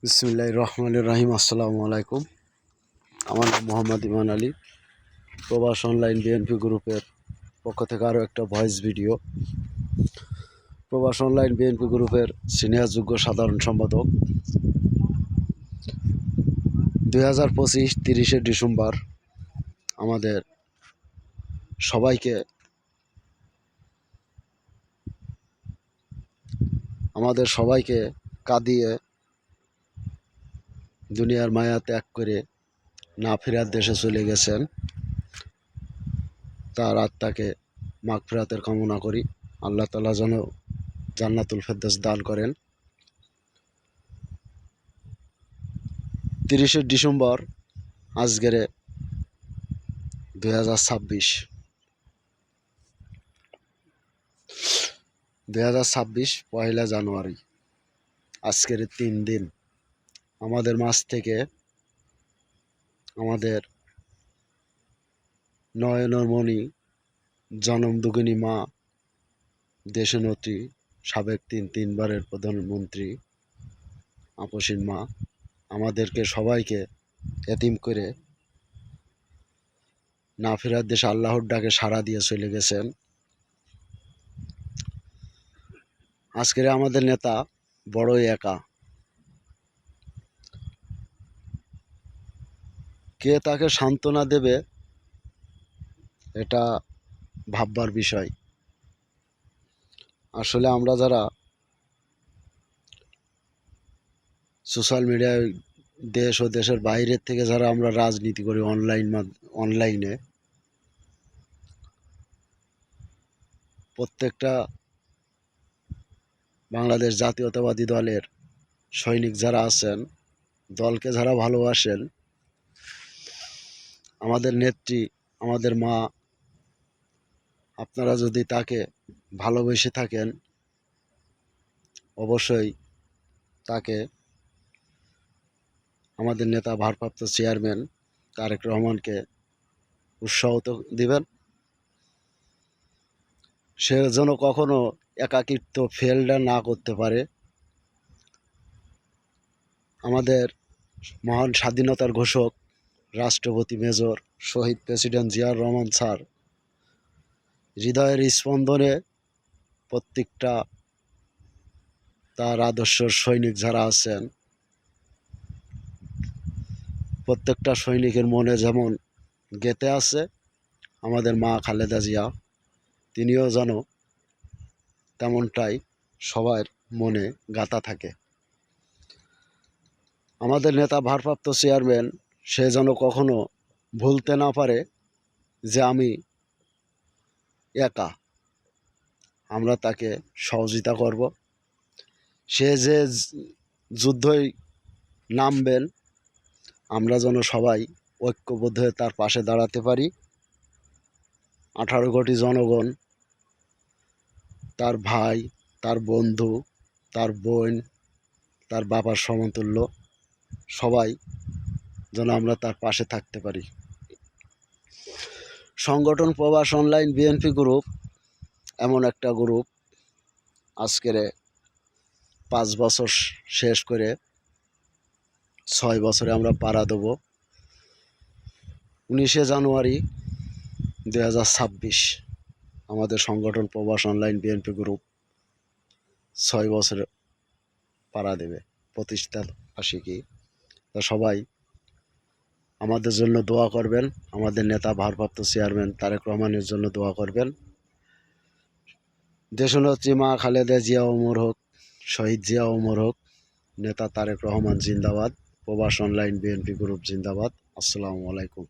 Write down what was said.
বিসমিল্লাহির রহমানির রহিম। আসসালামু আলাইকুম। আমার নাম মোহাম্মদ ইমান আলী। প্রবাস অনলাইন বিএনপি গ্রুপের পক্ষ থেকে আরও একটা ভয়েস ভিডিও। প্রবাস অনলাইন বিএনপি গ্রুপের সিনিয়র যুগ্ম সাধারণ সম্পাদক। 2025 30শে ডিসেম্বর আমাদের সবাইকে কাঁদিয়ে দুনিয়ার মায়া ত্যাগ করে না ফেরার দেশে চলে গেছেন। তার আত্মাকে মাগফিরাতের কামনা করি। আল্লাহ তাআলা যেন জান্নাতুল ফেরদৌস দান করেন। 30শে ডিসেম্বর আজকের 2026 পয়লা জানুয়ারি আজকের 3 দিন আমাদের মাঝ থেকে আমাদের নয়নমণি জনমদুগিনী মা, দেশনেত্রী, সাবেক তিনবারের প্রধানমন্ত্রী আপসীন মা আমাদেরকে সবাইকে এতিম করে না ফেরার দেশে আল্লাহর ডাকে সাড়া দিয়ে চলে গেছেন। আজকের আমাদের নেতা বড়ই একা। কে তাকে সান্ত্বনা দেবে এটা ভাববার বিষয়। আসলে আমরা যারা সোশ্যাল মিডিয়ায় দেশ ও দেশের বাইরের থেকে যারা আমরা রাজনীতি করি অনলাইনে, প্রত্যেকটা বাংলাদেশ জাতীয়তাবাদী দলের সৈনিক যারা আছেন, দলকে যারা ভালোবাসেন, আমাদের নেত্রী, আমাদের মা, আপনারা যদি তাকে ভালোবেসে থাকেন অবশ্যই তাকে আমাদের নেতা ভারপ্রাপ্ত চেয়ারম্যান তারেক রহমানকে উৎসাহ দিবেন। সে যেন কখনো একাকিত্ব ফেলটা না করতে পারে। আমাদের মহান স্বাধীনতার ঘোষক রাষ্ট্রপতি মেজর শহীদ প্রেসিডেন্ট জিয়াউর রহমান স্যার হৃদয়ের স্পন্দনে প্রত্যেকটা তার আদর্শ সৈনিক যারা আছেন, প্রত্যেকটা সৈনিকের মনে যেমন গেঁথে আছে, আমাদের মা খালেদা জিয়া তিনিও যেন তেমনটাই সবার মনে গাঁথা থাকে। আমাদের নেতা ভারপ্রাপ্ত চেয়ারম্যান সে যেন কখনো ভুলতে না পারে যে আমি একা, আমরা তাকে সহযোগিতা করব। সে যে যুদ্ধই নামবেন, আমরা যেন সবাই ঐক্যবদ্ধ হয়ে তার পাশে দাঁড়াতে পারি। 18 কোটি জনগণ, তার ভাই, তার বন্ধু, তার বোন, তার বাবার সমতুল্য, সবাই যেন আমরা তার পাশে থাকতে পারি। সংগঠন প্রবাস অনলাইন বিএনপি গ্রুপ এমন একটা গ্রুপ, আজকের 5 বছর শেষ করে 6 বছরে আমরা পাড়া দেব। 19শে জানুয়ারি 2026 আমাদের সংগঠন প্রবাস অনলাইন বিএনপি গ্রুপ 6 বছরে পাড়া দেবে, প্রতিষ্ঠার বার্ষিকী। তা সবাই আমাদের জন্য দোয়া করবেন, আমাদের নেতা ভারপ্রাপ্ত চেয়ারম্যান তারেক রহমানের জন্য দোয়া করবেন। দেশনেত্রী মা খালেদা জিয়া অমর হোক, শহীদ জিয়া অমর হোক, নেতা তারেক রহমান জিন্দাবাদ, প্রবাস অনলাইন বিএনপি গ্রুপ জিন্দাবাদ। আসসালামু আলাইকুম।